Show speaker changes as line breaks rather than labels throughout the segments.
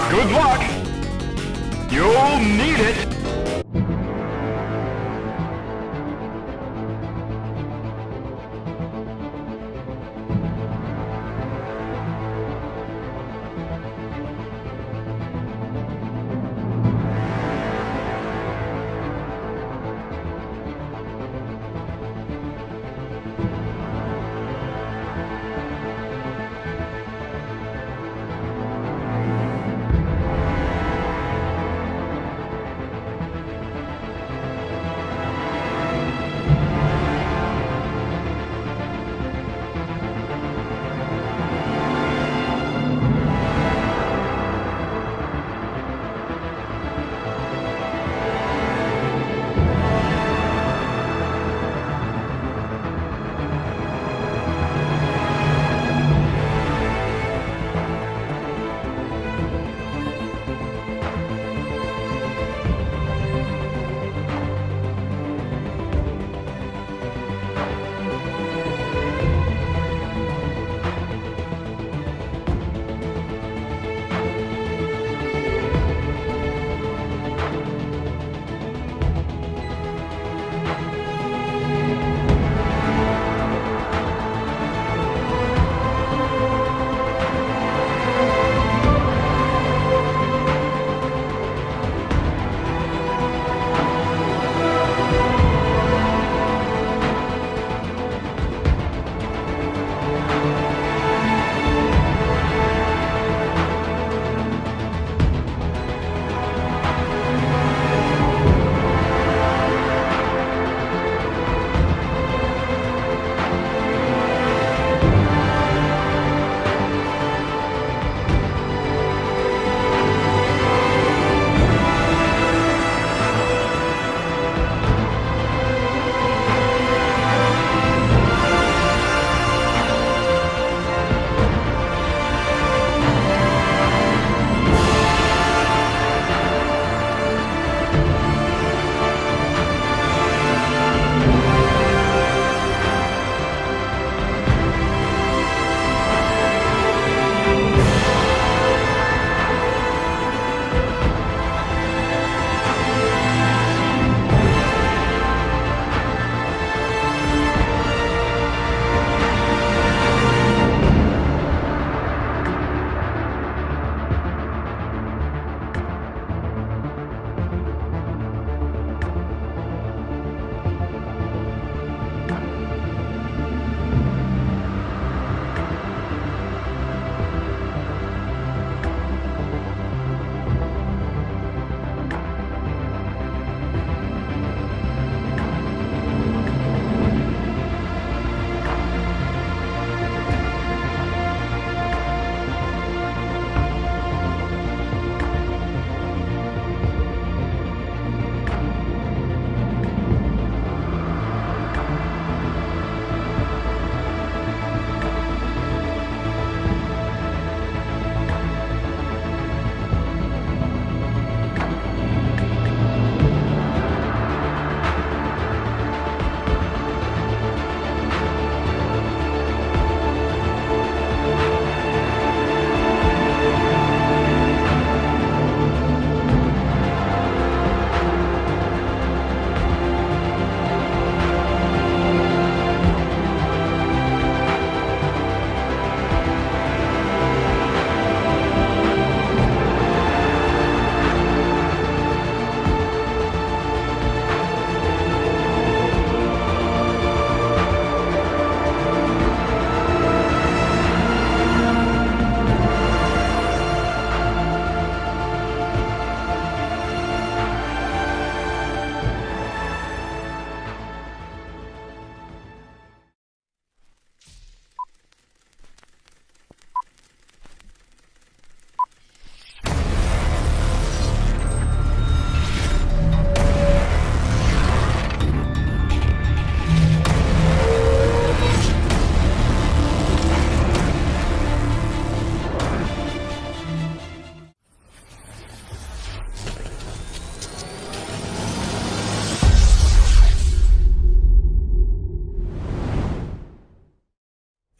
Good luck! You'll need it!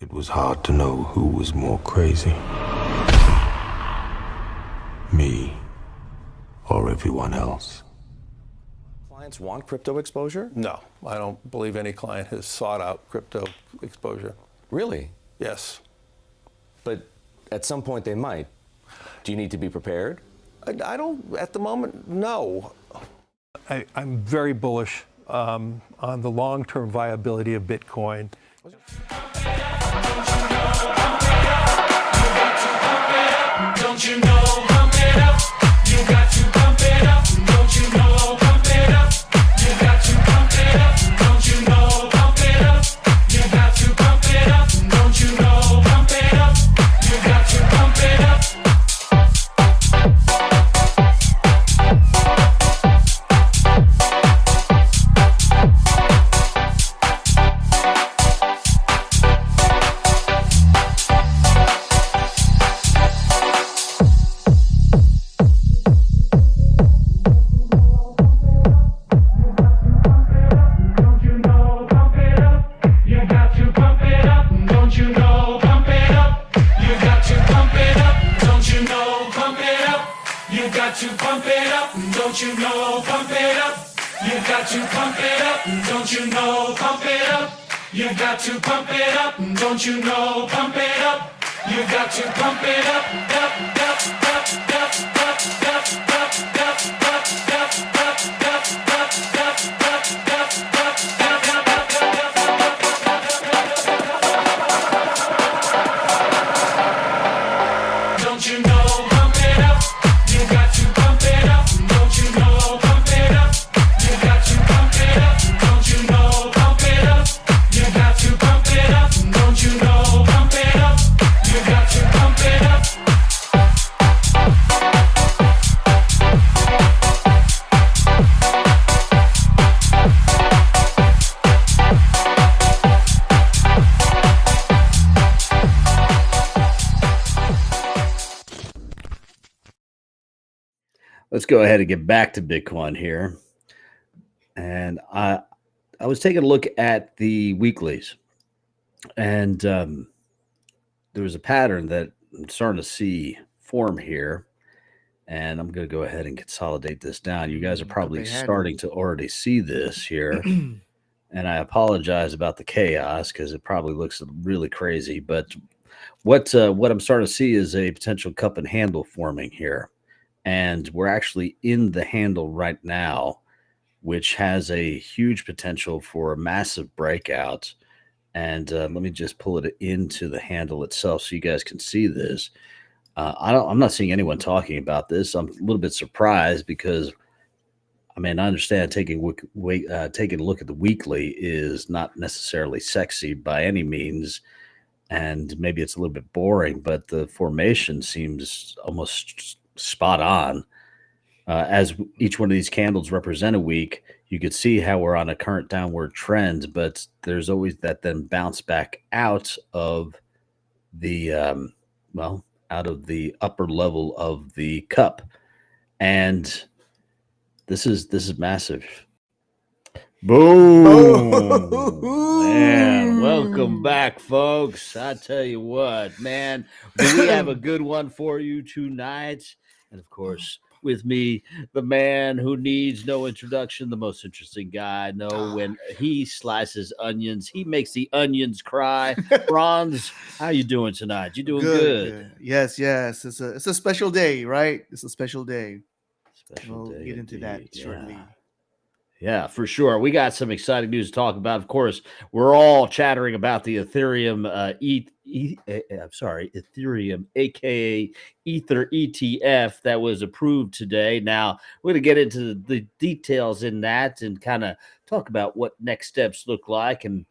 It was hard to know who was more crazy. Me or everyone else.
Clients want crypto exposure?
No, I don't believe any client has sought out crypto exposure.
Really?
Yes.
But at some point they might. Do you need to be prepared?
I don't, at the moment, no.
I'm very bullish on the long-term viability of Bitcoin.
Don't you know, pump it up. You got to pump it up. Don't you know, pump it up. You got to pump it up. Don't you know, pump it up. You got to pump it up. Don't you know, pump it up. You got to pump it up. Don't you know, pump it up. You got to pump it up. Don't you know, pump it up. You got to pump it up. Don't you know, pump it up. You got to pump it up. Don't you know, pump it up. You got to pump it up. Don't you know, pump it up. You got to pump it up. Don't you know, pump it up. You got to pump it up. Don't you know, pump it up. You got to pump it up.
Let's go ahead and get back to Bitcoin here. And I was taking a look at the weeklies, and there was a pattern that I'm starting to see form here. And I'm going to go ahead and consolidate this down. You guys are probably starting to already see this here. And I apologize about the chaos because it probably looks really crazy. But what I'm starting to see is a potential cup and handle forming here. And we're actually in the handle right now, which has a huge potential for a massive breakout. And let me just pull it into the handle itself so you guys can see this. I'm not seeing anyone talking about this. I'm a little bit surprised because, I mean, I understand taking a look at the weekly is not necessarily sexy by any means, and maybe it's a little bit boring, but the formation seems almost spot on. As each one of these candles represent a week, you could see how we're on a current downward trend, but there's always that then bounce back out of the out of the upper level of the cup. And this is massive. Boom. Man, welcome back, folks. I tell you what, man, we have a good one for you tonight. And of course, with me, the man who needs no introduction, the most interesting guy I know. When he slices onions, he makes the onions cry. Brawnz, how you doing tonight? You doing good?
Yes. It's a special day, right? It's a special day.
We'll
get into that shortly.
Yeah, for sure. We got some exciting news to talk about. Of course, we're all chattering about the Ethereum, Ethereum, aka Ether ETF, that was approved today. Now, we're going to get into the details in that and kind of talk about what next steps look like and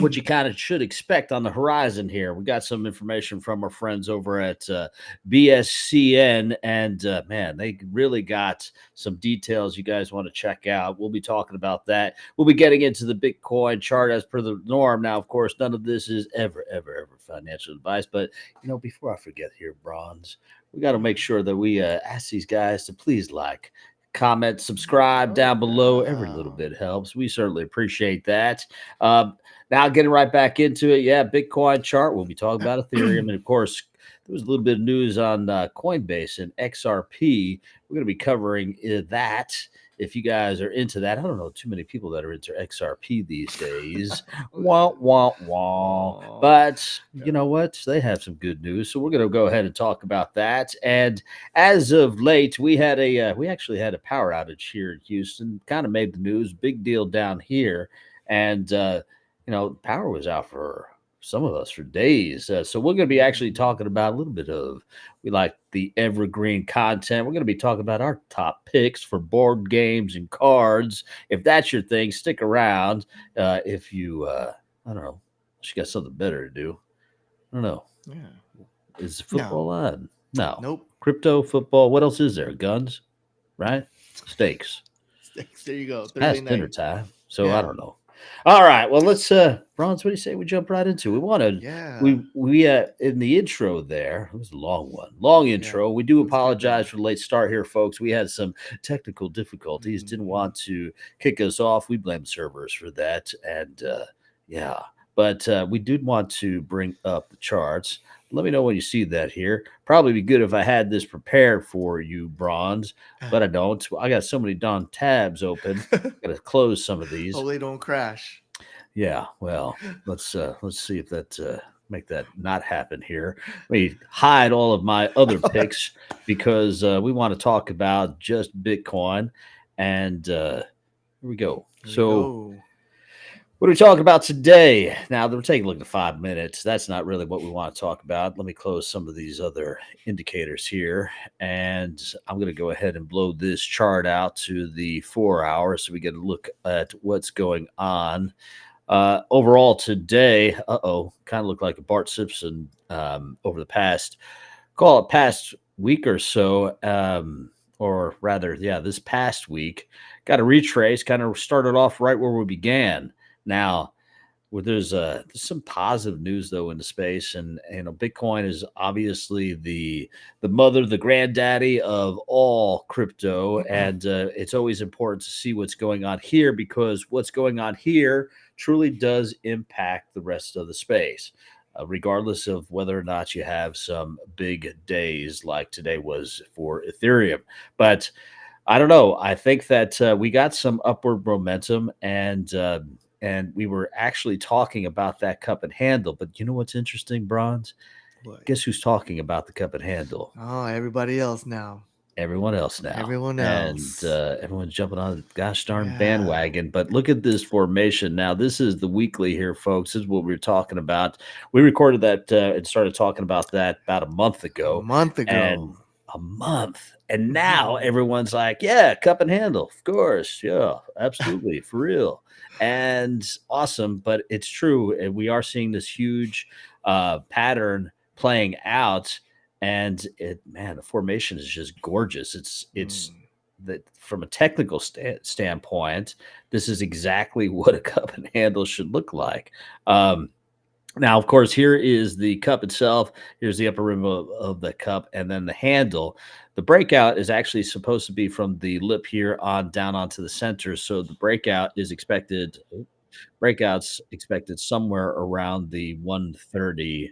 what you kind of should expect on the horizon here. We got some information from our friends over at BSCN, and man, they really got some details you guys want to check out. We'll be talking about that. We'll be getting into the Bitcoin chart as per the norm. Now, of course, none of this is ever financial advice, but before I forget here, Brawnz, we got to make sure that we ask these guys to please like, comment, subscribe down below. Every little bit helps. We certainly appreciate that. Now, getting right back into it. Yeah, Bitcoin chart. We'll be talking about Ethereum. And, of course, there was a little bit of news on Coinbase and XRP. We're going to be covering that. If you guys are into that, I don't know too many people that are into XRP these days. Wah, wah, wah. But you know what? They have some good news. So we're going to go ahead and talk about that. And as of late, we actually had a power outage here in Houston. Kind of made the news. Big deal down here. And, power was out for some of us for days. So we're going to be actually talking about a little bit of, we like the evergreen content. We're going to be talking about our top picks for board games and cards. If that's your thing, stick around. If you, I don't know, you got something better to do. I don't know.
Yeah.
Is football on? No.
Nope.
Crypto, football. What else is there? Guns, right? Steaks.
There you go. Thursday
Past
night.
dinner time. So
Yeah.
I don't know. All right. Well, let's Brawnz, what do you say we jump right into? We wanted we in the intro there. It was a long one. Long intro. We do apologize for the late start here, folks. We had some technical difficulties. Didn't want to kick us off. We blame servers for that. And but we did want to bring up the charts. Let me know when you see that here. Probably be good if I had this prepared for you, Brawnz, but I don't. I got so many darn tabs open. Got to close some of these.
Oh, they don't crash.
Yeah, well, let's see if that make that not happen here. Let me hide all of my other picks because we want to talk about just Bitcoin. And here we go. What are we talking about today? Now, we're taking a look at 5 minutes. That's not really what we want to talk about. Let me close some of these other indicators here. And I'm going to go ahead and blow this chart out to the 4 hours so we get a look at what's going on. Overall today, kind of looked like a Bart Simpson over the past week or so. Or rather, this past week. Got a retrace, kind of started off right where we began. Now, there's some positive news though in the space, and Bitcoin is obviously the mother, the granddaddy of all crypto, and it's always important to see what's going on here because what's going on here truly does impact the rest of the space, regardless of whether or not you have some big days like today was for Ethereum. But I don't know. I think that we got some upward momentum, and we were actually talking about that cup and handle. But you know what's interesting, Brawnz?
What?
Guess who's talking about the cup and handle?
Oh, everybody else now.
Everyone else now.
Everyone else.
And everyone's jumping on the gosh darn bandwagon. But look at this formation. Now, this is the weekly here, folks. This is what we were talking about. We recorded that and started talking about that about a month ago. And now everyone's like, yeah, cup and handle. Of course. Yeah, absolutely. For real. And awesome. But it's true. And we are seeing this huge pattern playing out. And the formation is just gorgeous. It's that from a technical standpoint, this is exactly what a cup and handle should look like. Now, of course, here is the cup itself. Here's the upper rim of the cup, and then the handle. The breakout is actually supposed to be from the lip here on down onto the center. So the breakout's expected somewhere around the 130,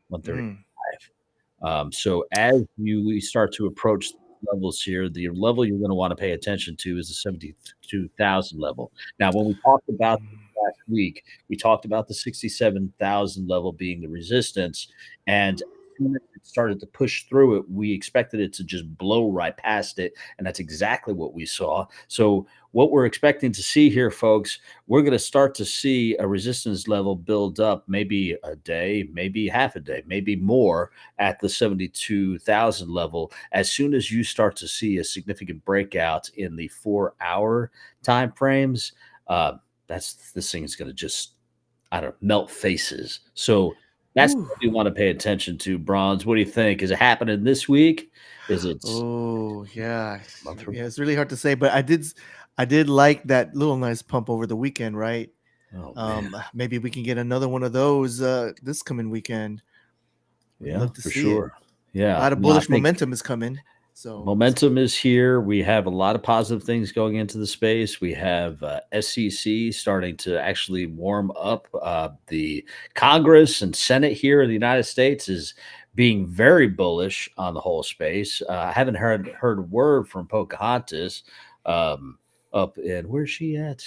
135. So as we start to approach levels here, the level you're going to want to pay attention to is the 72,000 level. Now, when we talked about last week, we talked about the 67,000 level being the resistance, and as soon as it started to push through it, we expected it to just blow right past it, and that's exactly what we saw. So what we're expecting to see here, folks, we're going to start to see a resistance level build up, maybe a day, maybe half a day, maybe more at the 72,000 level. As soon as you start to see a significant breakout in the 4 hour time frames, this thing is going to just, melt faces. So that's what we want to pay attention to, Brawnz. What do you think? Is it happening this week? Is it?
Oh, yeah. Yeah, it's really hard to say, but I did like that little nice pump over the weekend, right? Maybe we can get another one of those this coming weekend.
Yeah, for sure. Yeah.
A lot of bullish momentum is coming. So
momentum is here. We have a lot of positive things going into the space. We have SEC starting to actually warm up. The Congress and Senate here in the United States is being very bullish on the whole space. I haven't heard a word from Pocahontas up in, where's she at?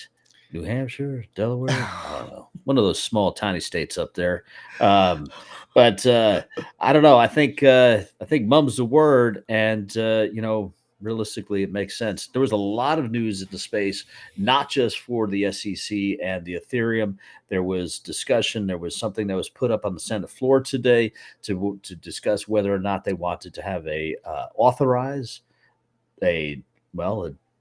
New Hampshire, Delaware? I don't know. One of those small, tiny states up there. But I don't know. I think mum's the word, and realistically, it makes sense. There was a lot of news in the space, not just for the SEC and the Ethereum. There was discussion. There was something that was put up on the Senate floor today to discuss whether or not they wanted to have authorize a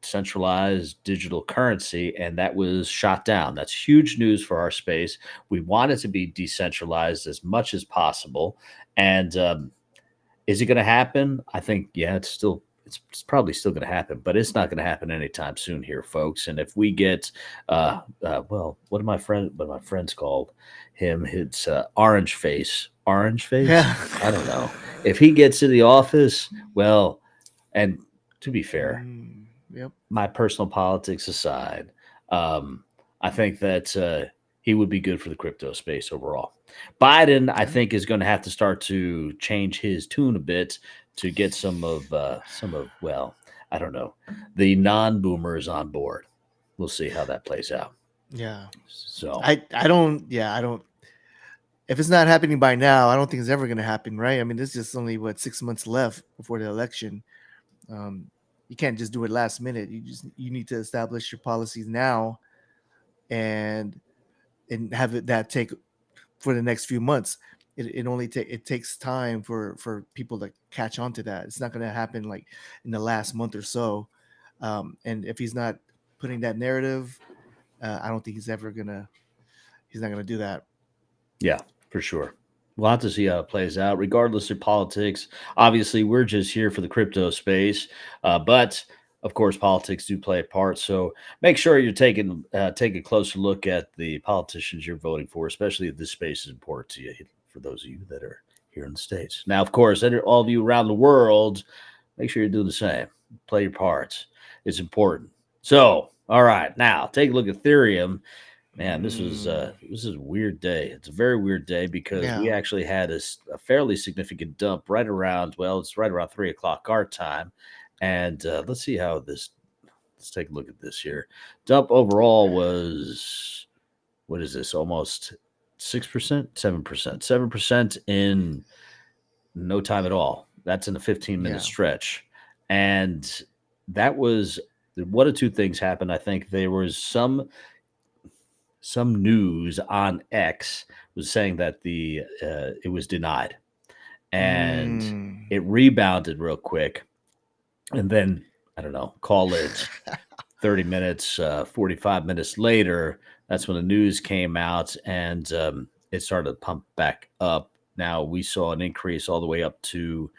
centralized digital currency, and that was shot down. That's huge news for our space. We want it to be decentralized as much as possible. And is it going to happen? I think, it's probably still going to happen, but it's not going to happen anytime soon here, folks. And if we get, what my friends called him, it's orange face.
Yeah.
I don't know. If he gets in the office, well, and to be fair,
Yep.
my personal politics aside, I think that he would be good for the crypto space overall. Biden, I think, is going to have to start to change his tune a bit to get some of I don't know, the non-boomers on board. We'll see how that plays out.
Yeah.
So
I don't. If it's not happening by now, I don't think it's ever going to happen, right? I mean, there's just only 6 months left before the election. You can't just do it last minute. You need to establish your policies now, and have that take for the next few months. It takes time for people to catch on to that. It's not going to happen like in the last month or so. And if he's not putting that narrative, I don't think he's not gonna do that.
yeah, for sure. We'll have to see how it plays out, regardless of politics. Obviously, we're just here for the crypto space, but of course, politics do play a part. So make sure you're take a closer look at the politicians you're voting for, especially if this space is important to you. For those of you that are here in the States, now, of course, all of you around the world, make sure you're doing the same. Play your parts. It's important. So, all right, now take a look at Ethereum. Man, this is a weird day. It's a very weird day because we actually had a fairly significant dump right around 3 o'clock our time. And let's see how let's take a look at this here. Dump overall was, what is this? Almost 6%, 7% in no time at all. That's in a 15-minute stretch. And that was, one of two things happened. I think there was some news on X was saying that it was denied, and it rebounded real quick, and then I don't know, call it 30 minutes, 45 minutes later, that's when the news came out, and it started to pump back up. Now we saw an increase all the way up to,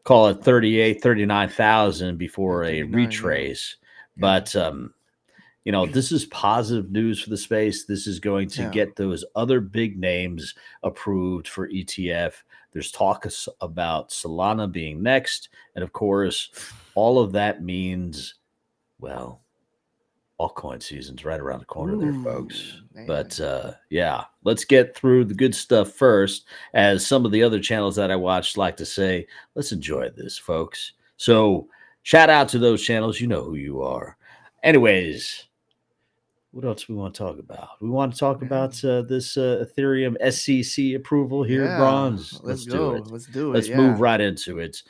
call it 39,000 before a retrace, but this is positive news for the space. This is going to get those other big names approved for ETF. There's talk about Solana being next. And of course, all of that means, altcoin season's right around the corner there, folks. Man. But let's get through the good stuff first. As some of the other channels that I watch like to say, let's enjoy this, folks. So shout out to those channels. You know who you are. Anyways, what else we want to talk about? We want to talk about this Ethereum SEC approval here, Brawnz.
Let's do it.
Let's move right into it.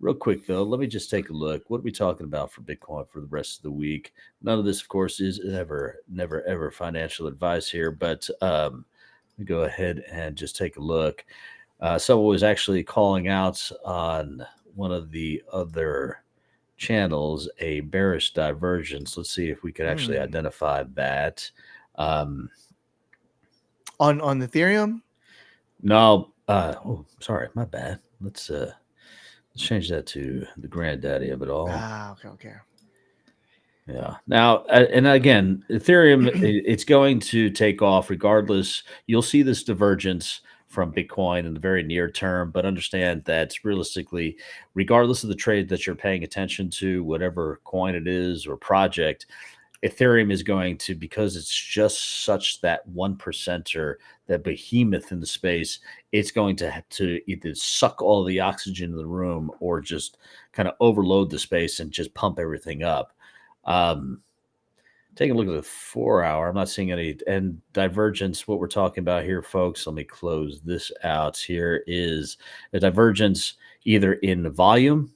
Real quick, though, let me just take a look. What are we talking about for Bitcoin for the rest of the week? None of this, of course, is never, ever financial advice here, but let me go ahead and just take a look. Someone was actually calling out on one of the other channels a bearish divergence. Let's see if we could actually identify that.
On Ethereum?
No. Sorry, my bad. Let's change that to the granddaddy of it all.
Okay.
Yeah. Now, and again, Ethereum, it's going to take off regardless. You'll see this divergence from Bitcoin in the very near term, but understand that realistically, regardless of the trade that you're paying attention to, whatever coin it is or project, Ethereum is going to, because it's just such that 1%er, that behemoth in the space, it's going to have to either suck all the oxygen in the room or just kind of overload the space and just pump everything up. Taking a look at the 4 hour, I'm not seeing any. And divergence, what we're talking about here, folks, let me close this out. Here is a divergence either in volume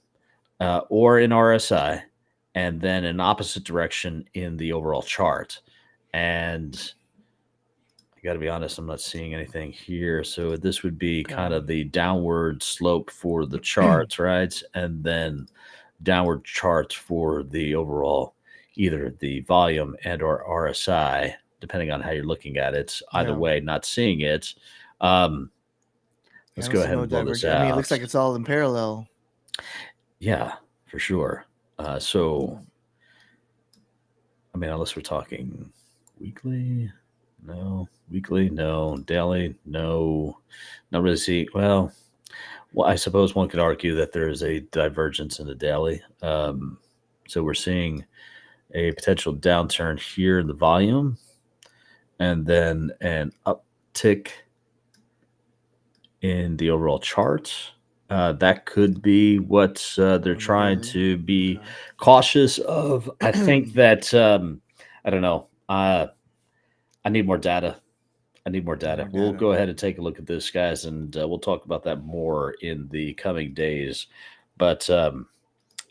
or in RSI, and then an opposite direction in the overall chart. And I got to be honest, I'm not seeing anything here. So this would be kind of the downward slope for the charts, right? And then downward charts for the overall, either the volume and or RSI, depending on how you're looking at it. Either way, not seeing it. Let's go ahead and blow this out.
I mean, it looks like it's all in parallel.
Yeah, for sure. So, I mean, unless we're talking weekly, no. Weekly, no. Daily, no. Not really see. Well, I suppose one could argue that there is a divergence in the daily. So we're seeing a potential downturn here in the volume, and then an uptick in the overall chart. That could be what they're trying to be cautious of. I think that I don't know. I need more data. We'll go ahead and take a look at this, guys, and we'll talk about that more in the coming days. But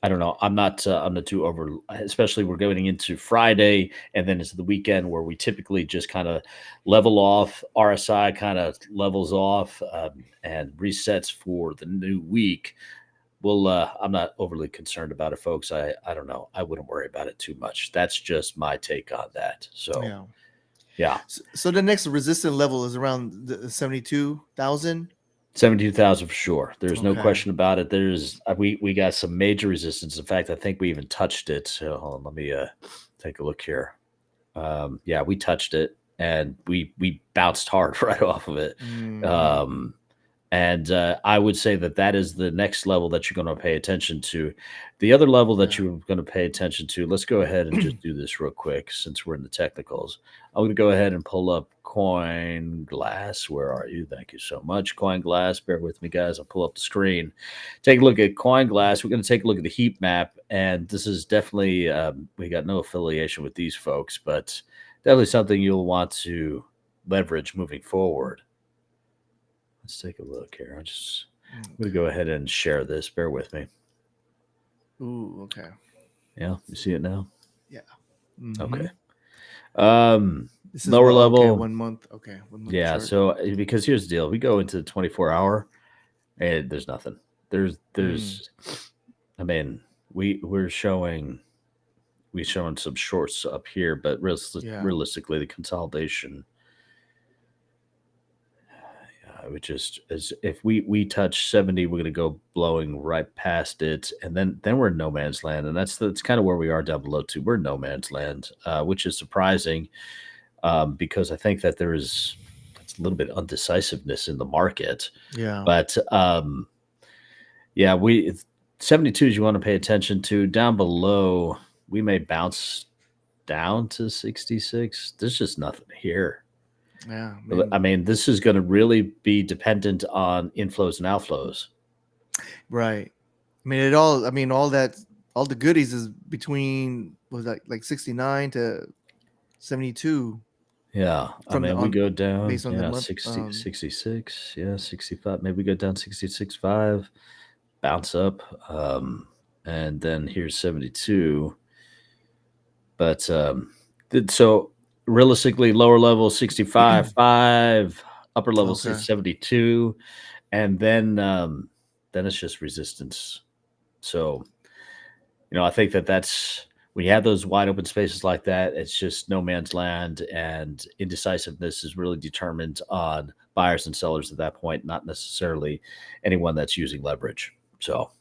I don't know. I'm not too over, especially we're going into Friday and then into the weekend where we typically just kind of level off. RSI kind of levels off and resets for the new week. Well, I'm not overly concerned about it, folks. I don't know. I wouldn't worry about it too much. That's just my take on that. So, yeah.
So the next resistance level is around the 72,000.
72,000 for sure. There's no question about it. There's we got some major resistance. In fact, I think we even touched it. So hold on, let me take a look here. Yeah, we touched it and we bounced hard right off of it. And I would say that is the next level that you're going to pay attention to. The other level that you're going to pay attention to, let's go ahead and just do this real quick since we're in the technicals. I'm going to go ahead and pull up Coin Glass. Where are you? Thank you so much, Coin Glass. Bear with me, guys. I'll pull up the screen. Take a look at Coin Glass. We're going to take a look at the heat map. And this is definitely, we got no affiliation with these folks, but definitely something you'll want to leverage moving forward. Let's take a look here. I'm going to go ahead and share this. Bear with me.
Ooh, okay.
Yeah, you see it now?
Yeah.
Okay.
This is
lower level.
Okay, 1 month. Okay. 1 month
Yeah,
chart.
so because here's the deal. We go into the 24 hour and there's nothing. There's I mean, we're showing some shorts up here, but realistically the consolidation, which is as if we touch 70, we're going to go blowing right past it, and then we're in no man's land, and that's kind of where we are down below too. We're in no man's land, which is surprising because I think that there's a little bit of undecisiveness in the market. Yeah, but 72s you want to pay attention to. Down below, we may bounce down to 66. There's just nothing here.
Yeah,
I mean, this is going to really be dependent on inflows and outflows.
Right. I mean, all the goodies is between like 69 to 72.
Yeah. I mean, we go down
based on the month,
66, 65. Maybe we go down 66.5, bounce up, and then here's 72. But so realistically, lower level 65.5, upper level 72, and then it's just resistance. So, I think that's when you have those wide open spaces like that, it's just no man's land, and indecisiveness is really determined on buyers and sellers at that point, not necessarily anyone that's using leverage. So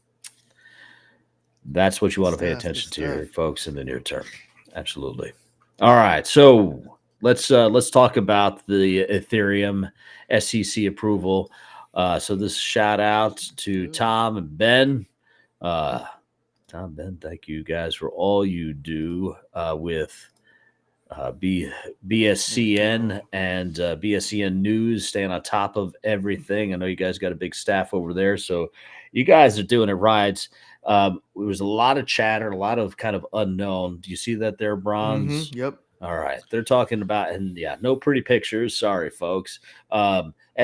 that's what you want to pay attention to here, folks, in the near term. Absolutely. All right, so let's talk about the Ethereum SEC approval. So this shout out to Tom and Ben. Tom, Ben, thank you guys for all you do with BSCN and BSCN News, staying on top of everything. I know you guys got a big staff over there, so you guys are doing it right. There was a lot of chatter, a lot of kind of unknown. Do you see that there, Brawnz?
Yep.
All right. They're talking about, and yeah, no pretty pictures. Sorry, folks.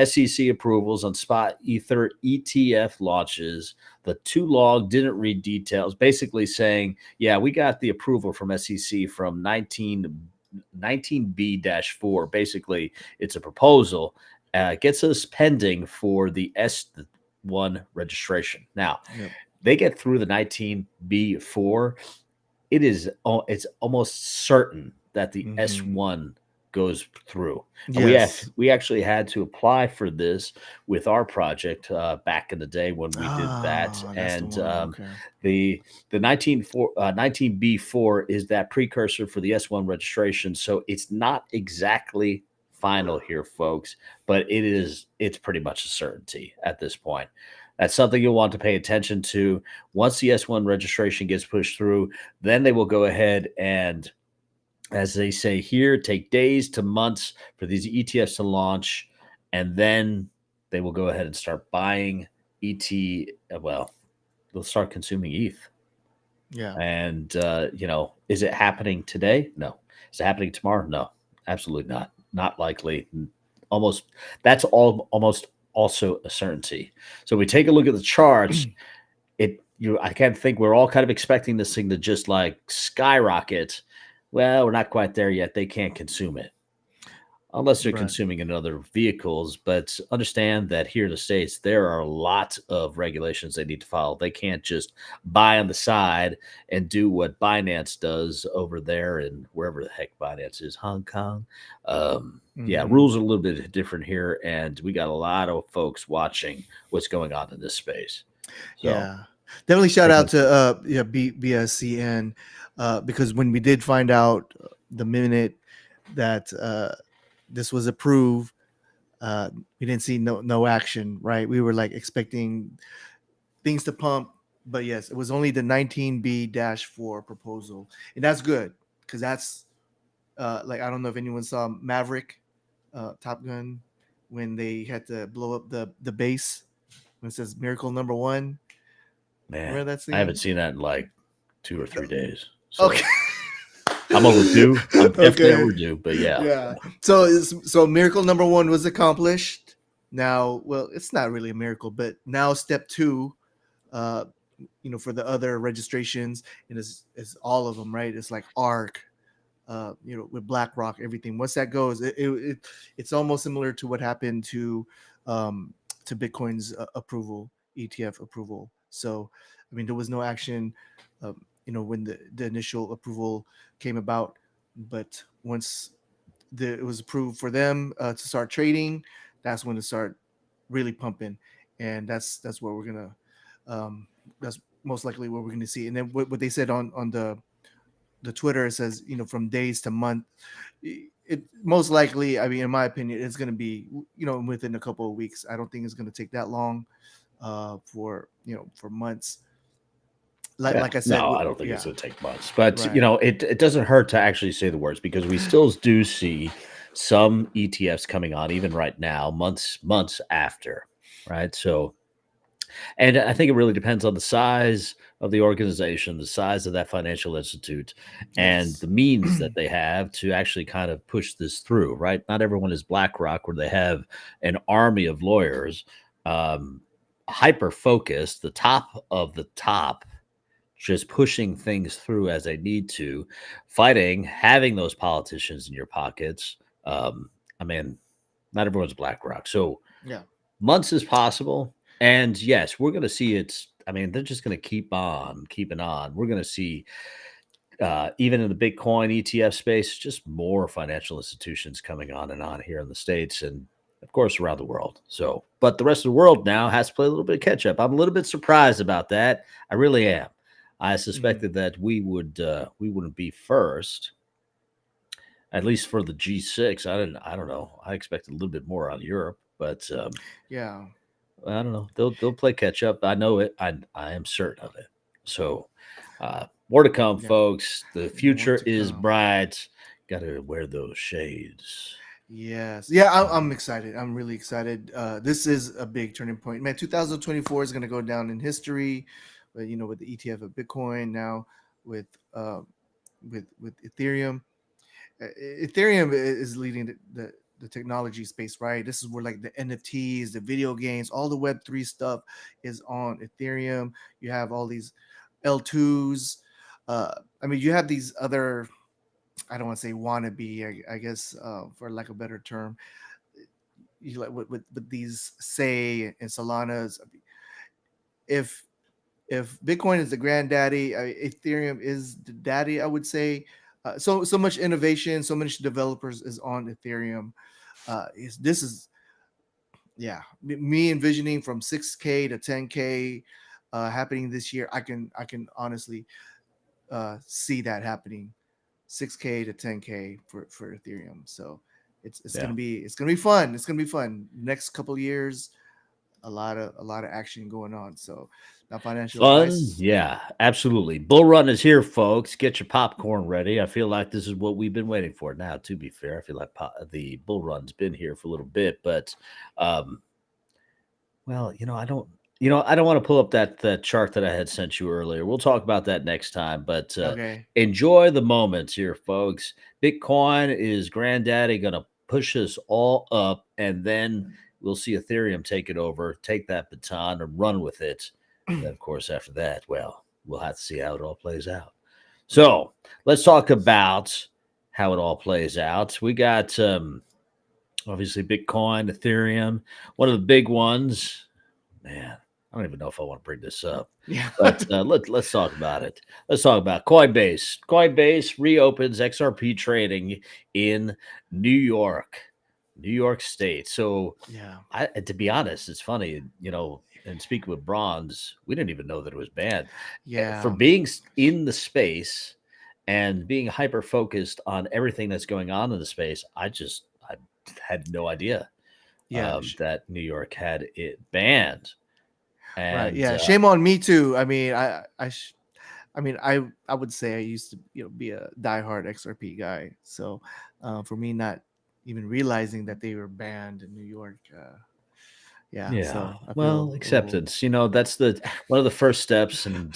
SEC approvals on spot Ether ETF launches. The 2 log didn't read details, basically saying, yeah, we got the approval from SEC from 19B-4. Basically, it's a proposal. Gets us pending for the S1 registration. Now, they get through the 19B-4. It's almost certain that the S1 goes through.
Yes.
We actually had to apply for this with our project back in the day when we did that. And the 19B4 is that precursor for the S1 registration. So it's not exactly final here, folks, but it's pretty much a certainty at this point. That's something you'll want to pay attention to. Once the S1 registration gets pushed through, then they will go ahead and, as they say here, take days to months for these ETFs to launch, and then they will go ahead and start buying ET. Well, they'll start consuming ETH.
Yeah.
And, is it happening today? No. Is it happening tomorrow? No, absolutely not. Not likely. That's almost also a certainty. So we take a look at the charts. I can't think we're all kind of expecting this thing to just like skyrocket. Well, we're not quite there yet. They can't consume it unless they're consuming in other vehicles. But understand that here in the States, there are a lot of regulations they need to follow. They can't just buy on the side and do what Binance does over there and wherever the heck Binance is, Hong Kong. Yeah, rules are a little bit different here, and we got a lot of folks watching what's going on in this space. So,
yeah, definitely shout out to BSCN because when we did find out the minute that this was approved, we didn't see no action. Right, we were like expecting things to pump, but yes, it was only the 19B-4 proposal, and that's good because that's like I don't know if anyone saw Maverick. Top Gun, when they had to blow up the base when it says Miracle Number 1.
Man,
remember that scene?
I haven't seen that in like 2 or 3 days. So
Okay.
I'm overdue. I'm definitely overdue, but yeah.
Yeah. So Miracle Number 1 was accomplished. Now, well, it's not really a miracle, but now step 2, for the other registrations, and it's all of them, right? It's like ARC, with BlackRock, everything. Once that goes, it's almost similar to what happened to Bitcoin's approval, ETF approval. So, I mean, there was no action, when the initial approval came about, but once it was approved for them to start trading, that's when it started really pumping, and that's what we're gonna, that's most likely what we're gonna see. And then what they said on the Twitter, it says, from days to month. It most likely, I mean, in my opinion, it's going to be, within a couple of weeks. I don't think it's going to take that long for months. Like I said,
no, I don't think it's going to take months, but it doesn't hurt to actually say the words, because we still do see some ETFs coming on even right now, months after, right? So, and I think it really depends on the size of the organization, the size of that financial institute, and the means that they have to actually kind of push this through, right? Not everyone is BlackRock, where they have an army of lawyers, hyper-focused, the top of the top, just pushing things through as they need to, fighting, having those politicians in your pockets. I mean, not everyone's BlackRock. So months is possible. And yes, we're going to see they're just going to keep on keeping on. We're going to see, even in the Bitcoin ETF space, just more financial institutions coming on and on here in the States and, of course, around the world. So, but the rest of the world now has to play a little bit of catch up. I'm a little bit surprised about that. I really am. I suspected that we wouldn't be first, at least for the G6. I don't know. I expected a little bit more out of Europe, but I don't know. They'll play catch up. I know it. I am certain of it. So more to come, folks. The future is bright. Got to wear those shades.
Yes. Yeah, I'm excited. I'm really excited. This is a big turning point. Man, 2024 is going to go down in history. But, with the ETF of Bitcoin now, with Ethereum. Ethereum is leading the technology space, right? This is where like the NFTs, the video games, all the Web3 stuff is on Ethereum. You have all these L2s. You have these other, I don't want to say wannabe, I guess, for lack of a better term, you like with these Say and Solanas. If Bitcoin is the granddaddy, Ethereum is the daddy, I would say. So much innovation, so much developers is on Ethereum. This is me envisioning from 6K to 10K happening this year. I can honestly see that happening, 6K to 10K for Ethereum. So it's gonna be fun. It's gonna be fun. Next couple of years, a lot of action going on. So now financial
Fun,
advice.
yeah, absolutely. Bull Run is here, folks. Get your popcorn ready. I feel like this is what we've been waiting for. Now, to be fair, I feel like the Bull Run's been here for a little bit, but I don't want to pull up that chart that I had sent you earlier. We'll talk about that next time, but
Okay.
enjoy the moments here, folks. Bitcoin is granddaddy, going to push us all up, and then we'll see Ethereum take it over, take that baton and run with it. And then, of course, after that, well, we'll have to see how it all plays out. So let's talk about how it all plays out. We got obviously Bitcoin, Ethereum, one of the big ones. Man, I don't even know if I want to bring this up.
Yeah.
But let's talk about it. Let's talk about Coinbase. Coinbase reopens XRP trading in New York State. So
Yeah.
to be honest, it's funny, and speaking with Brawnz, we didn't even know that it was banned.
Yeah.
For being in the space and being hyper focused on everything that's going on in the space, I had no idea that New York had it banned. And,
right. Yeah. Shame on me too. I would say I used to be a diehard XRP guy. So for me not even realizing that they were banned in New York. So I feel
acceptance. That's one of the first steps, and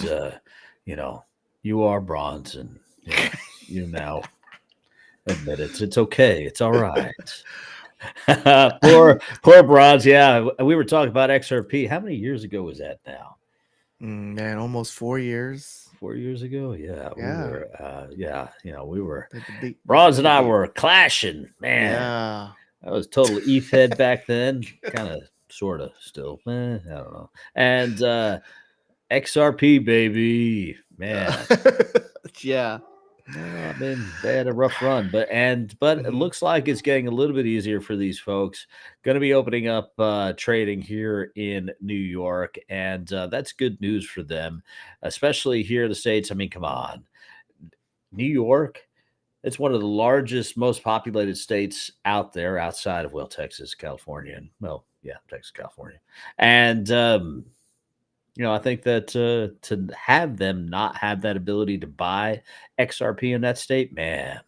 you are Brawnz, and you now admit it. It's okay. It's all right. poor Brawnz. Yeah, we were talking about XRP. How many years ago was that now?
Man, almost 4 years.
4 years ago, yeah. We were.
We were.
Brawnz and I were clashing, man.
Yeah.
I was total ETH head back then, kind of, sort of, still. I don't know. And XRP, baby, man.
Yeah.
They had a rough run, but it looks like it's getting a little bit easier for these folks. Going to be opening up trading here in New York, and that's good news for them, especially here in the States. I mean, come on, New York. It's one of the largest, most populated states out there, outside of Texas, California, and Texas, California, and I think that to have them not have that ability to buy XRP in that state, man,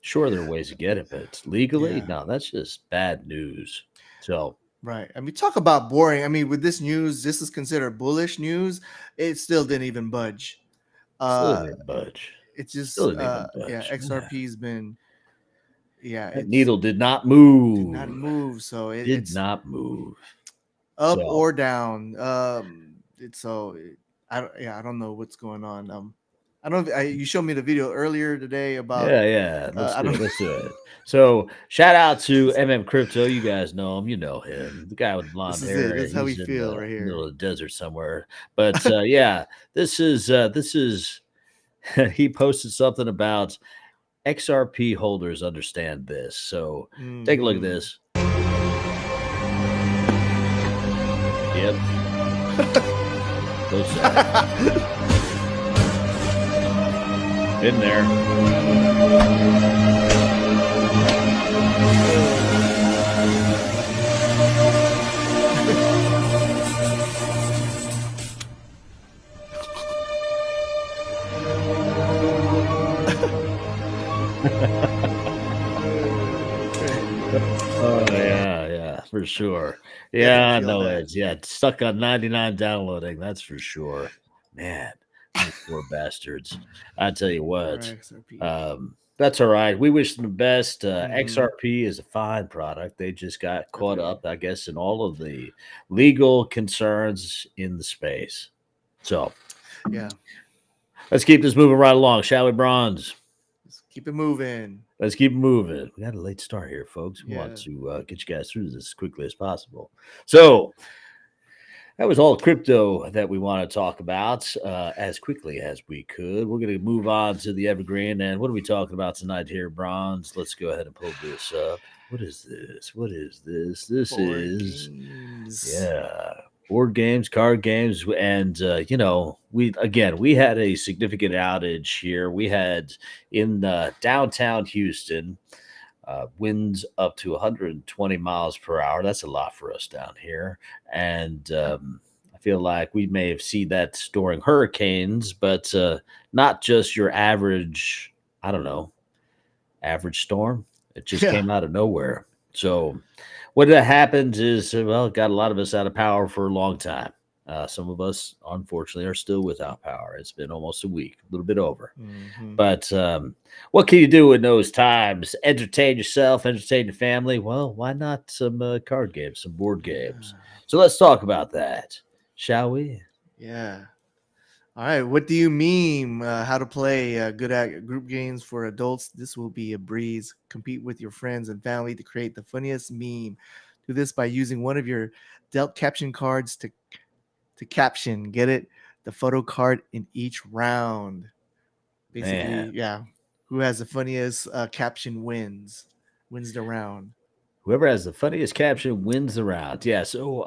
sure, there are ways to get it, but legally, no, that's just bad news. So,
right. I mean, talk about boring. I mean, with this news, this is considered bullish news. It still didn't even budge.
Still didn't budge.
It's just,
Still didn't even budge.
XRP's been,
that needle did not move.
Did not move. So
it's not move.
Up or down. I don't know what's going on. I don't know if you showed me the video earlier today about.
Yeah. Let's do it. So shout out to MM Crypto. You guys know him. You know him. The guy with blonde hair.
This is how we feel right here.
Middle of the desert somewhere. But this is. He posted something about XRP holders understand this. So take a look at this. Yep. Close in there. for sure.
Definitely
Yeah, I
feel
know
that.
it. Yeah, stuck on 99 downloading. That's for sure. Man, these poor bastards. I tell you what.
XRP.
That's all right. We wish them the best.
Mhm.
XRP is a fine product. They just got caught up, I guess, in all of the legal concerns in the space. So
Yeah.
let's keep this moving right along, shall we, Brawnz?
Let's keep it moving.
Let's keep moving. We got a late start here, folks. We want
Yeah.
to get you guys through this as quickly as possible. So that was all crypto that we want to talk about as quickly as we could. We're going to move on to the evergreen. And what are we talking about tonight here, Brawnz? Let's go ahead and pull this up. What is this? What is this? This
Board
is,
games.
yeah, board games, card games. And, you know, we had a significant outage here. We had in downtown Houston, winds up to 120 miles per hour. That's a lot for us down here. And I feel like we may have seen that during hurricanes, but not just your average, I don't know, average storm. It just
Yeah.
came out of nowhere. So what happens is, well, it got a lot of us out of power for a long time. Some of us, unfortunately, are still without power. It's been almost a week, a little bit over.
Mhm.
But what can you do in those times? Entertain yourself, entertain your family. Well, why not some card games, some board games? So let's talk about that, shall we?
Yeah. All right. What do you meme? How to play good at group games for adults? This will be a breeze. Compete with your friends and family to create the funniest meme. Do this by using one of your dealt caption cards to caption. Get it? The photo card in each round. Basically,
Man.
yeah. Who has the funniest caption wins the round.
Whoever has the funniest caption wins the round. Yeah. So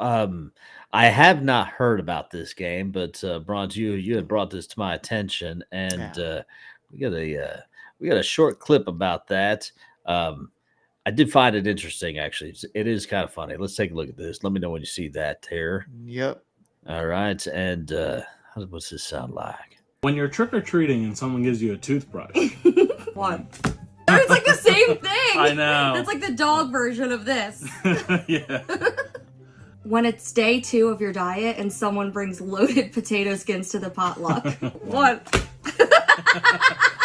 I have not heard about this game, but Brawnz, you had brought this to my attention, and we got a short clip about that. I did find it interesting, actually. It is kind of funny. Let's take a look at this. Let me know when you see that here.
Yep.
All right. And what's this sound like?
When you're trick-or-treating and someone gives you a toothbrush.
One. It's like the same thing.
I know.
It's like the dog version of this.
Yeah.
When it's day 2 of your diet and someone brings loaded potato skins to the potluck. One.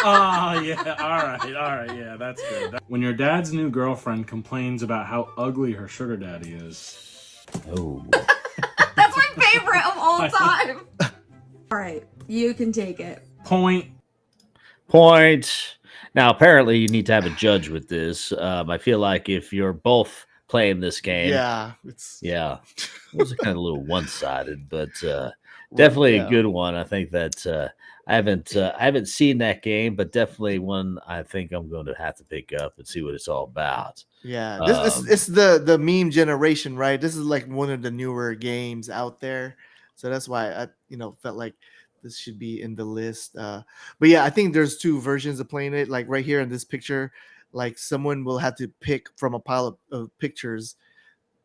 Oh, yeah. All right. Yeah, that's good. When your dad's new girlfriend complains about how ugly her sugar daddy is.
Oh.
That's my favorite of all time. All right, you can take it.
Point. Now, apparently, you need to have a judge with this. I feel like if you're both playing this game, it was kind of a little one-sided, but definitely a good one. I think that I haven't seen that game, but definitely one I think I'm going to have to pick up and see what it's all about.
Yeah, it's the meme generation, right? This is like one of the newer games out there, so that's why I felt like this should be in the list. But yeah, I think there's 2 versions of playing it. Like right here in this picture, like someone will have to pick from a pile of pictures,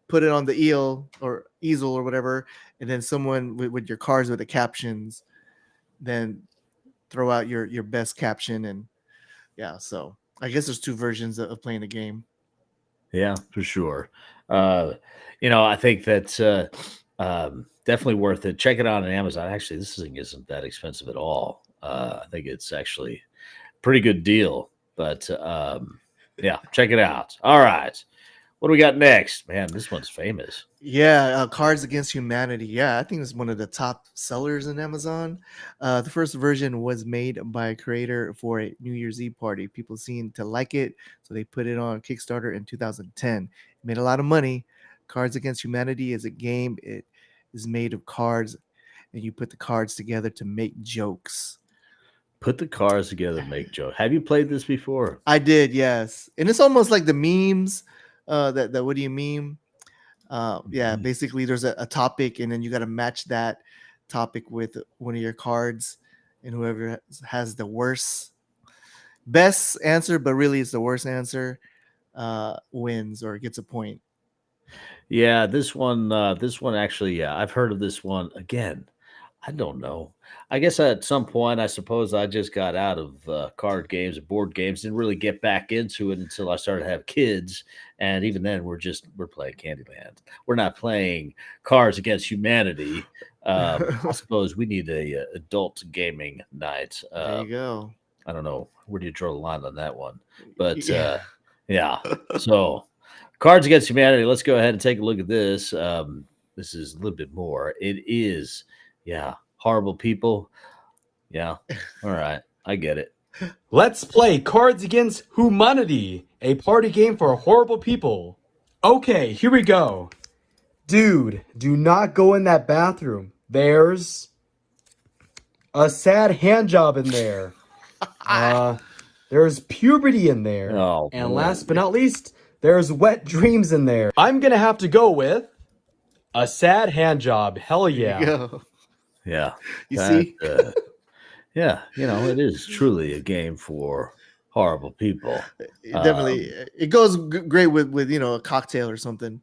put it on the easel or whatever, and then someone with your cards with the captions, then throw out your best caption. And yeah, so I guess there's 2 versions of playing the game.
Yeah, for sure. I think that's definitely worth it. Check it out on Amazon. Actually, this thing isn't that expensive at all. I think it's actually a pretty good deal. But yeah, check it out. All right. What do we got next? Man, this one's famous.
Yeah, Cards Against Humanity. Yeah, I think it's one of the top sellers in Amazon. The first version was made by a creator for a New Year's Eve party. People seemed to like it, so they put it on Kickstarter in 2010. It made a lot of money. Cards Against Humanity is a game. It is made of cards, and you put the cards together to make jokes.
Put the cards together to make jokes. Have you played this before?
I did, yes. And it's almost like the memes. That what do you meme? Yeah, basically there's a topic, and then you got to match that topic with one of your cards, and whoever has the best answer, but really it's the worst answer, wins or gets a point.
Yeah, this one actually, yeah, I've heard of this one. Again, I don't know. I guess at some point, I suppose I just got out of card games and board games. Didn't really get back into it until I started to have kids. And even then, we're playing Candyland. We're not playing Cards Against Humanity. I suppose we need a adult gaming night.
There you go.
I don't know. Where do you draw the line on that one? But yeah. So Cards Against Humanity. Let's go ahead and take a look at this. This is a little bit more. It is. Yeah, horrible people. Yeah, all right, I get it.
Let's play Cards Against Humanity, a party game for horrible people. Okay, here we go. Dude, do not go in that bathroom. There's a sad hand job in there. There's puberty in there.
Oh,
and
boy.
last but not least, there's wet dreams in there. I'm gonna have to go with a sad hand job. Hell yeah.
There you go.
Yeah,
You see?
Yeah, it is truly a game for horrible people.
Definitely, it goes great with a cocktail or something.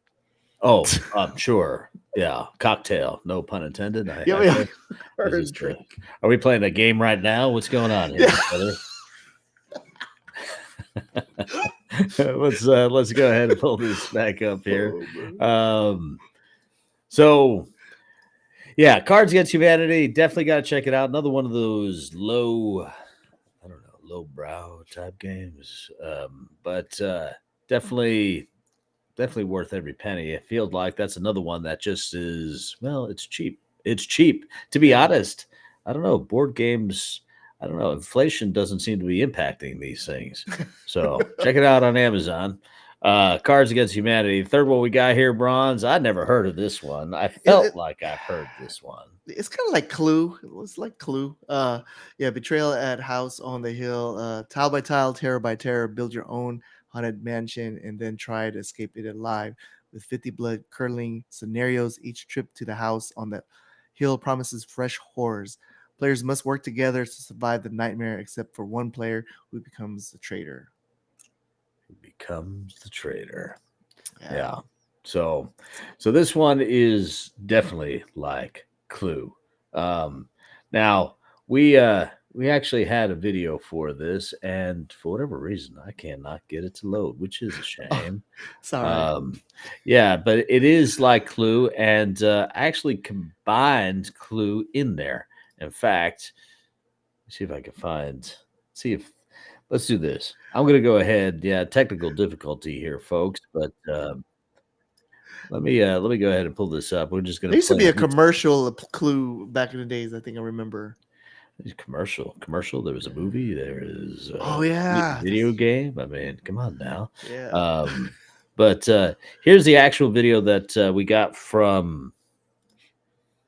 Oh, I'm sure. Yeah, cocktail. No pun intended.
Yeah.
This is true. Are we playing a game right now? What's going on here, brother? Let's go ahead and pull this back up here. So, yeah, Cards Against Humanity. Definitely got to check it out. Another one of those lowbrow type games, but definitely worth every penny. I feel like that's another one that just is, well, it's cheap. It's cheap. To be honest, I don't know. Board games, I don't know. Inflation doesn't seem to be impacting these things. So check it out on Amazon. Cards Against Humanity. Third one we got here, Brawnz. I never heard of this one. I felt like I heard this one.
It's kind of like Clue. It's like Clue. Betrayal at House on the Hill. Tile by tile, terror by terror. Build your own haunted mansion and then try to escape it alive. With 50 blood-curdling scenarios, each trip to the house on the hill promises fresh horrors. Players must work together to survive the nightmare, except for one player who becomes the traitor.
Yeah. So this one is definitely like Clue. Now we actually had a video for this, and for whatever reason, I cannot get it to load, which is a shame.
Sorry.
Yeah, but it is like Clue, and actually combined Clue in there. In fact, let's see if I can find. Let's do this. I'm going to go ahead. Yeah, technical difficulty here, folks, but let me go ahead and pull this up. We're just going to.
There used to be a commercial of Clue back in the days. I think I remember.
Commercial. There was a movie. There is video game. I mean, come on now.
Yeah.
But here's the actual video that we got from.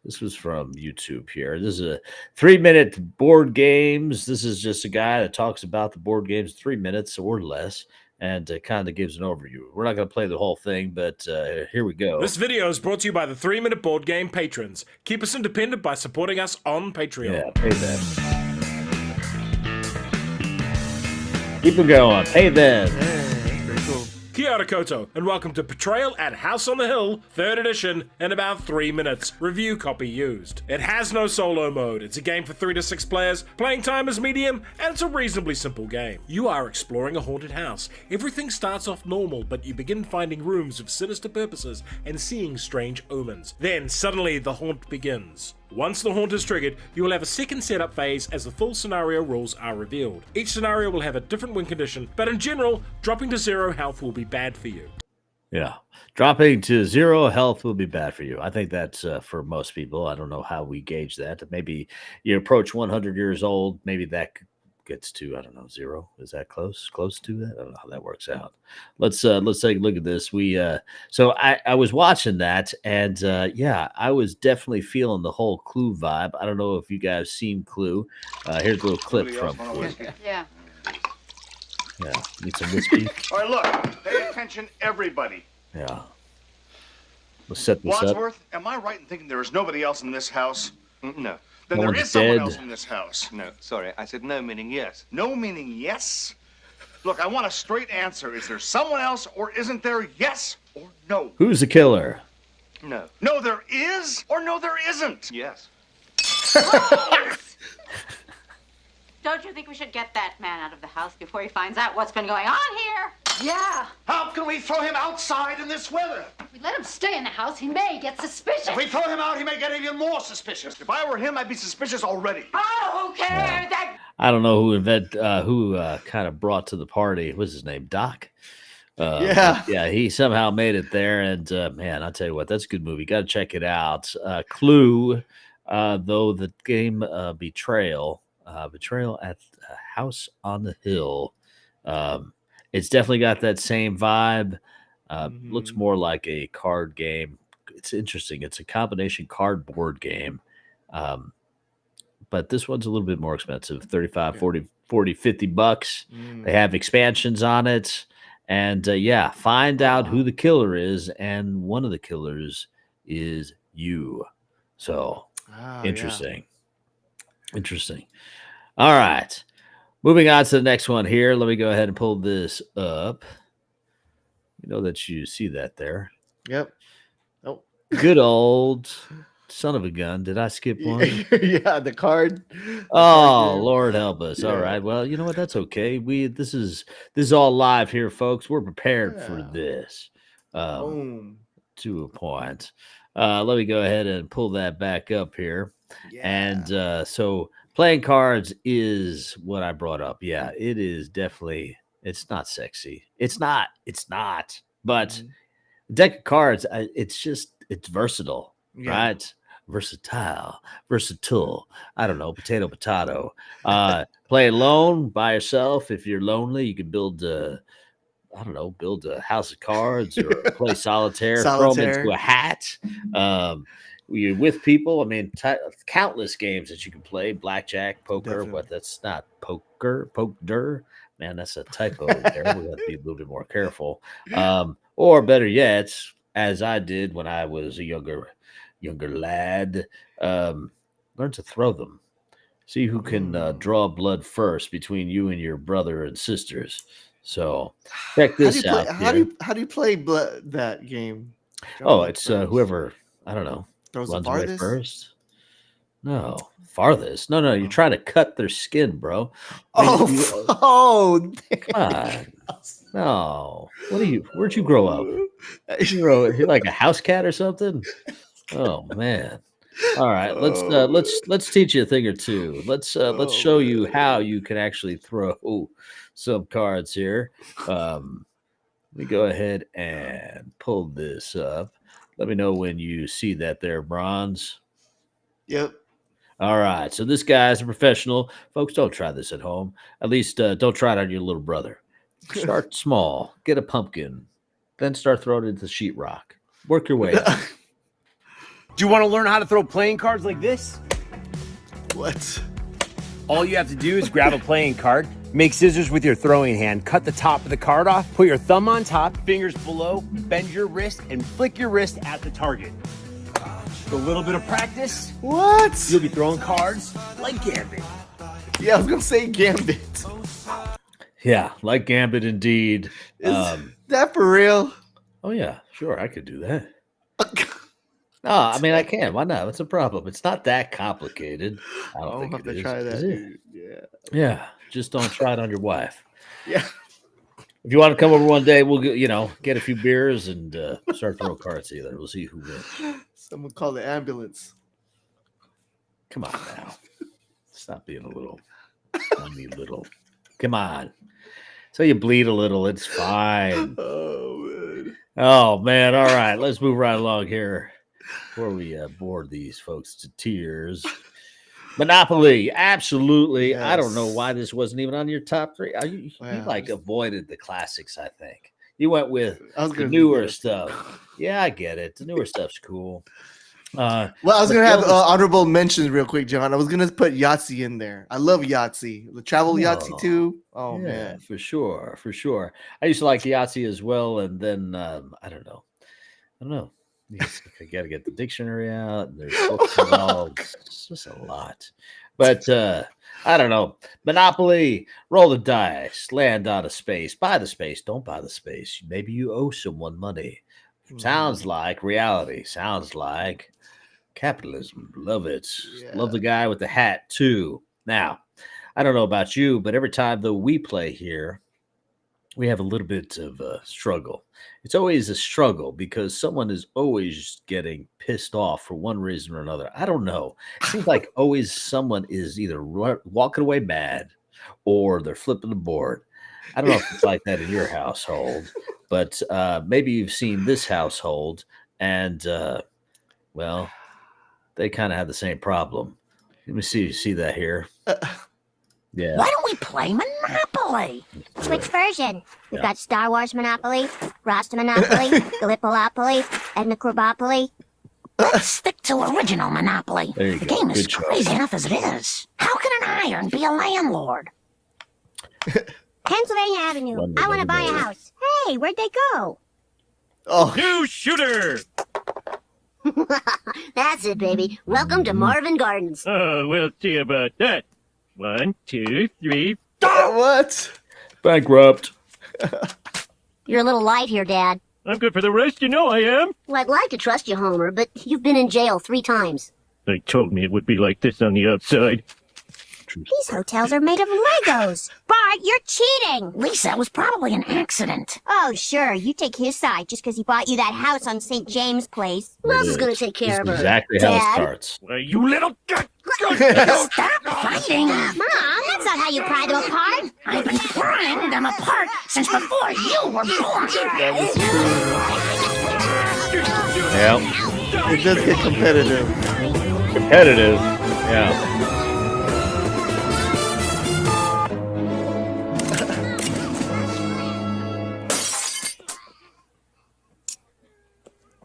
This was from YouTube here. This is a 3-minute board games. This is just a guy that talks about the board games 3 minutes or less and kind of gives an overview. We're not going to play the whole thing, but here we go.
This video is brought to you by the 3-Minute Board Game patrons. Keep us independent by supporting us on Patreon.
Yeah, pay them. Keep them going. Pay them.
Very cool.
Kia ora koto, and welcome to Betrayal at House on the Hill, 3rd edition, in about 3 minutes. Review copy used. It has no solo mode. It's a game for 3 to 6 players, playing time is medium, and it's a reasonably simple game. You are exploring a haunted house. Everything starts off normal, but you begin finding rooms with sinister purposes and seeing strange omens. Then, suddenly, the haunt begins. Once the haunt is triggered, you will have a second setup phase as the full scenario rules are revealed. Each scenario will have a different win condition, but in general, dropping to 0 health will be bad for you.
Yeah. Dropping to 0 health will be bad for you. I think that's for most people. I don't know how we gauge that. Maybe you approach 100 years old, maybe that gets to, I don't know, 0. Is that close to that? I don't know how that works out. Let's take a look at this. So I was watching that, and I was definitely feeling the whole Clue vibe. I don't know if you guys seen Clue. Here's a little clip from Clue.
Yeah.
Yeah, need some whiskey.
All right, look, pay attention, everybody.
Yeah. Let's set this
Wadsworth,
up.
am I right in thinking there is nobody else in this house?
No.
Then
No
there
one's
is someone
dead.
else in this house.
No, sorry. I said no, meaning yes.
No meaning yes? Look, I want a straight answer. Is there someone else or isn't there? Yes or no?
Who's the killer?
No.
No, there is or no, there isn't?
Yes.
Don't you think we should get that man out of the house before he finds out what's been going on here?
Yeah. How can we throw him outside in this weather?
If we let him stay in the house, he may get suspicious.
If we throw him out, he may get even more suspicious. If I were him, I'd be suspicious already.
Oh, who cares?
I don't know who kind of brought to the party. What's his name? Doc. Yeah, he somehow made it there, and man, I'll tell you what, that's a good movie. Got to check it out. Clue, though the game Betrayal at House on the Hill. It's definitely got that same vibe. Looks more like a card game. It's interesting. It's a combination cardboard game. But this one's a little bit more expensive, 35, 40, 50 bucks. They have expansions on it. And find out who the killer is. And one of the killers is you. So interesting. Interesting. All right. Moving on to the next one here. Let me go ahead and pull this up. You know that you see that there.
Yep. Oh.
Good old son of a gun. Did I skip one?
Yeah, the card.
Oh, Lord help us.
Yeah.
All right. Well, you know what? That's okay. This is all live here, folks. We're prepared for this.
Boom.
To a point. Let me go ahead and pull that back up here. And so playing cards is what I brought up. Yeah, it is definitely, it's not sexy. It's not. But deck of cards, it's versatile, right? Versatile. I don't know, potato. Play alone, by yourself. If you're lonely, you can build a house of cards or play solitaire. Throw them into a hat. You're with people. I mean, countless games that you can play. Blackjack, poker.
Definitely.
What? That's not poker. Poker. Man, that's a typo there. We have to be a little bit more careful. Or better yet, as I did when I was a younger lad, learn to throw them. See who can draw blood first between you and your brother and sisters. So check this out.
How do you play that game?
It's whoever, I don't know,
throws
runs
the
away
farthest?
first. No, farthest. No, you're trying to cut their skin, bro.
Come
on. No. Where'd you grow up? You're like a house cat or something? Oh man. All right, let's teach you a thing or two. Let's show you how you can actually throw some cards here. Let me go ahead and pull this up. Let me know when you see that there, Brawnz.
Yep.
All right, so this guy's a professional. Folks, don't try this at home. At least don't try it on your little brother. Start small. Get a pumpkin. Then start throwing it into sheetrock. Work your way up.
Do you want to learn how to throw playing cards like this?
What?
All you have to do is grab a playing card, make scissors with your throwing hand, cut the top of the card off, put your thumb on top, fingers below, bend your wrist, and flick your wrist at the target. With a little bit of practice,
what?
You'll be throwing cards like Gambit.
Yeah, I was gonna say Gambit.
Yeah, like Gambit indeed.
Is that for real?
Oh yeah, sure, I could do that. No, I mean I can. Why not? What's the problem? It's not that complicated. I don't think
have
it
to
is.
try that.
Is it?
Dude.
Yeah, just don't try it on your wife.
Yeah.
If you want to come over one day, we'll get a few beers and start throwing cards together. We'll see who wins.
Someone call the ambulance.
Come on now, stop being a little. Come on. So you bleed a little. It's fine. Oh man. All right, let's move right along here before we bore these folks to tears. Monopoly, absolutely.
Yes.
I don't know why this wasn't even on your top three. You avoided the classics. I think you went with the newer stuff. Yeah, I get it. The newer stuff's cool.
Well, I was gonna have honorable mentions real quick, John. I was gonna put Yahtzee in there. I love Yahtzee. The travel Yahtzee too. Oh
yeah,
man,
for sure. I used to like Yahtzee as well, and then I don't know. I got to get the dictionary out. And there's books involved. It's just a lot. But I don't know. Monopoly, roll the dice, land out of space, buy the space, don't buy the space. Maybe you owe someone money. Sounds like reality. Sounds like Capitalism. Love it. Love the guy with the hat, too. Now, I don't know about you, but every time though we play here, we have a little bit of a struggle. It's always a struggle because someone is always getting pissed off for one reason or another. I don't know. It seems like always someone is either walking away mad or they're flipping the board. I don't know if it's like that in your household, but maybe you've seen this household and, well, they kind of have the same problem. Let me see. You see that here? Yeah.
Why don't we play Monopoly?
Which version? We've got Star Wars Monopoly, Rasta Monopoly, Gallipoli, Edna Krabopoly.
Let's stick to original Monopoly.
There you
The
go.
game is
Good choice.
crazy enough as it is. How can an iron be a landlord?
Pennsylvania Avenue. I want to buy a house. Hey, where'd they go?
Oh.
New shooter!
That's it, baby. Welcome to Marvin Gardens.
Oh, we'll see about that. 1, 2, 3.
What?
Bankrupt.
You're a little light here, Dad.
I'm good for the rest, you know I am.
Well, I'd like to trust you, Homer, but you've been in jail 3 times.
They told me it would be like this on the outside.
These hotels are made of Legos. Bart, you're cheating.
Lisa, it was probably an accident.
Oh, sure. You take his side just because he bought you that house on St. James Place. Who else is going to take care of her?
Exactly how it
Dad?
starts.
Why, you little...
Stop fighting.
Mom, that's not how you pry them apart.
I've been prying them apart since before you were born.
Yeah.
It does get competitive.
Competitive. Yeah.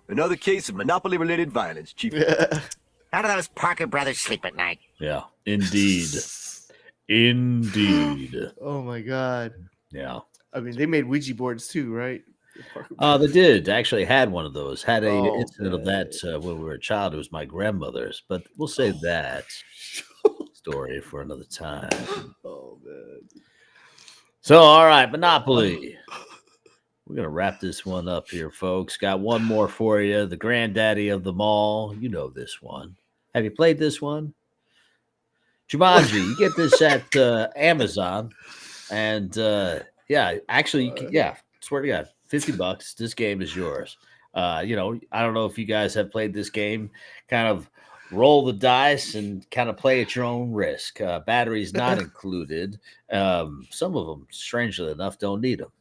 Another case of Monopoly-related violence, Chief.
How do those Parker brothers sleep at night?
Yeah. Indeed. Indeed.
Oh my God.
Yeah.
I mean, they made Ouija boards too, right?
They did. I actually had one of those. Had a
Oh,
incident of that when we were a child. It was my grandmother's, but we'll save that story for another time.
Oh man.
So, all right, Monopoly. We're gonna wrap this one up here, folks. Got one more for you. The granddaddy of them all. You know this one. Have you played this one? Jumanji. You get this at Amazon, and yeah, actually, swear to God, $50. This game is yours. I don't know if you guys have played this game. Kind of roll the dice and kind of play at your own risk. Batteries not included. Some of them, strangely enough, don't need them.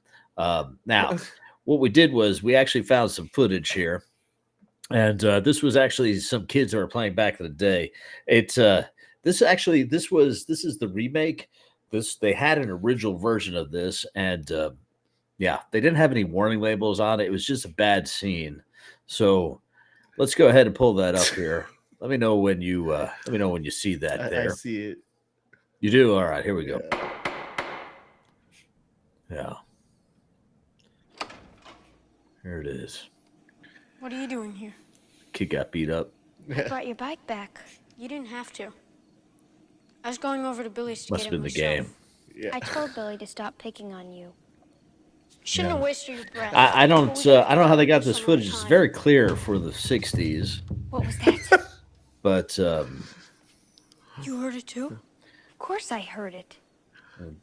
Now, what we did was we actually found some footage here, and this was actually some kids that were playing back in the day. This is the remake. They had an original version of this, and they didn't have any warning labels on it. It was just a bad scene. So let's go ahead and pull that up here. Let me know when you see that there.
I see it.
You do? All right, here we go. Yeah. Here it is.
What are you doing here?
Kid got beat up.
I brought your bike back. You didn't have to. I was going over to Billy's to
Must
get
have
it
been the
myself.
game.
I told Billy to stop picking on you. Shouldn't have wasted your breath.
I don't know how they got this footage. It's very clear for the 60s.
What was that?
But
You heard it too? Of course I heard it.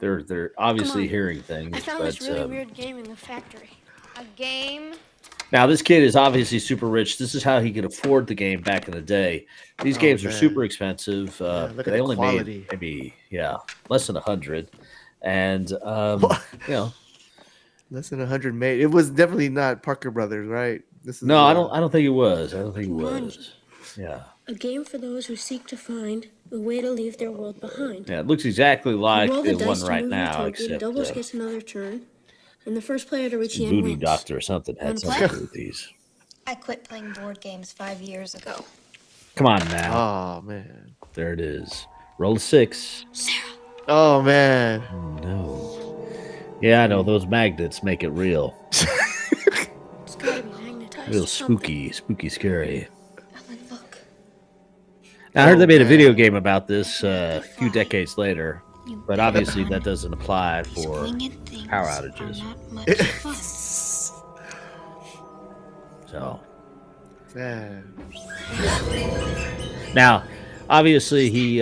they're obviously
Come on.
hearing things.
I found
but
this really weird game in the factory. A game?
now this kid is obviously super rich. This is how he could afford the game back in the day. These games are
man.
super expensive.
look at
They
the
only
quality.
made maybe less than 100, and
Less than 100 made. It was definitely not Parker Brothers, right? This is
no, I don't think it was. I don't think it was. Yeah.
A game for those who seek to find a way to leave their world behind.
Yeah, it looks exactly like
Roll
the
the
one
dice to
right
move your
now,
token,
except
doubles gets another turn, and the first player to reach the end
Voodoo
wins.
Doctor or something had
Wanna
something
play?
to do with these.
I quit playing board games 5 years ago.
Come on now.
Oh man.
There it is. Roll a 6.
Oh man.
No. Yeah, I know. Those magnets make it real.
It's gotta be magnetized.
Real
to something.
spooky, scary. Now, I heard they made a video game about this a few decades later, but obviously that doesn't apply for power outages. So,
Man.
Now, obviously, he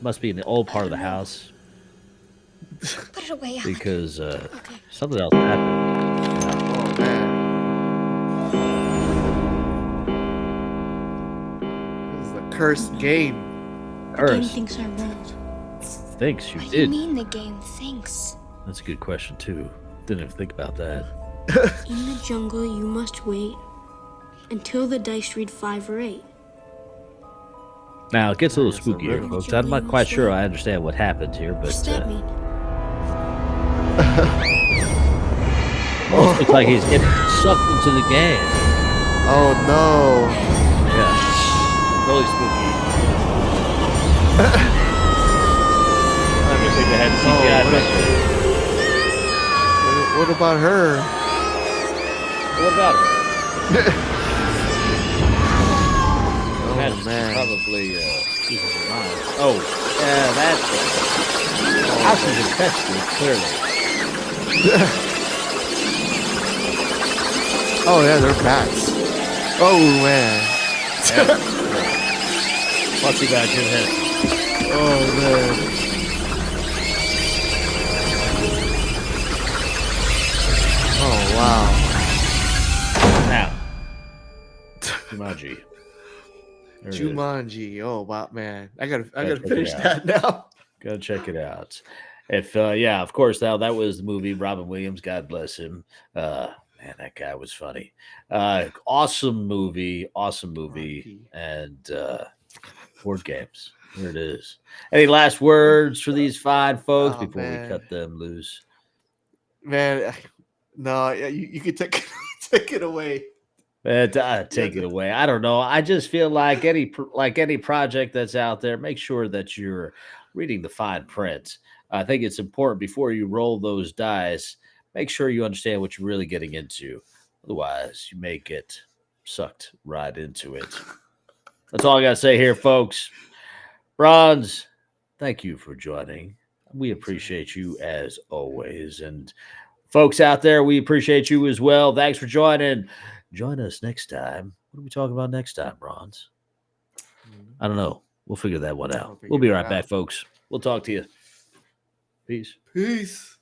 must be in the old part of the house
Put it away, Alec.
because something else happened.
Oh, man. This is a cursed game.
The game
Cursed.
thinks I rolled.
Thinks you
What do you
did.
mean the game thinks?
That's a good question too. Didn't even think about that.
In the jungle, you must wait until the dice read 5 or 8.
Now it gets a little
That's a
spooky here,
riddle.
folks. I'm not quite sure I understand what happened here,
What's
but
that mean?
almost looks like he's getting sucked into the game.
Oh, no.
Yeah, really spooky. I'm gonna think they had CGI effects.
What about her?
What about her?
Oh, man.
Probably losing her mind. Oh, yeah, that's it. House is infested, clearly.
Oh, yeah, they're bats. Oh, man.
What's he got, Jim Henson?
Oh, man. Oh, wow.
Now, Jumanji. There it is.
Jumanji. Oh, wow, man. I gotta
check it
finish
out.
that now.
Go check it out. If yeah, of course, now that was the movie. Robin Williams, God bless him. Man, that guy was funny. Awesome movie, and board games. Here it is. Any last words for these fine folks before
man.
we cut them loose?
Man, no, you can take take it away.
Take it away. I don't know. I just feel like any project that's out there, make sure that you're reading the fine print. I think it's important before you roll those dice. Make sure you understand what you're really getting into. Otherwise, you may get sucked right into it. That's all I got to say here, folks. Brawnz, thank you for joining. We appreciate you as always. And folks out there, we appreciate you as well. Thanks for joining. Join us next time. What are we talking about next time, Brawnz? I don't know. We'll figure that one out. We'll be right back, folks. We'll talk to you. Peace.
Peace.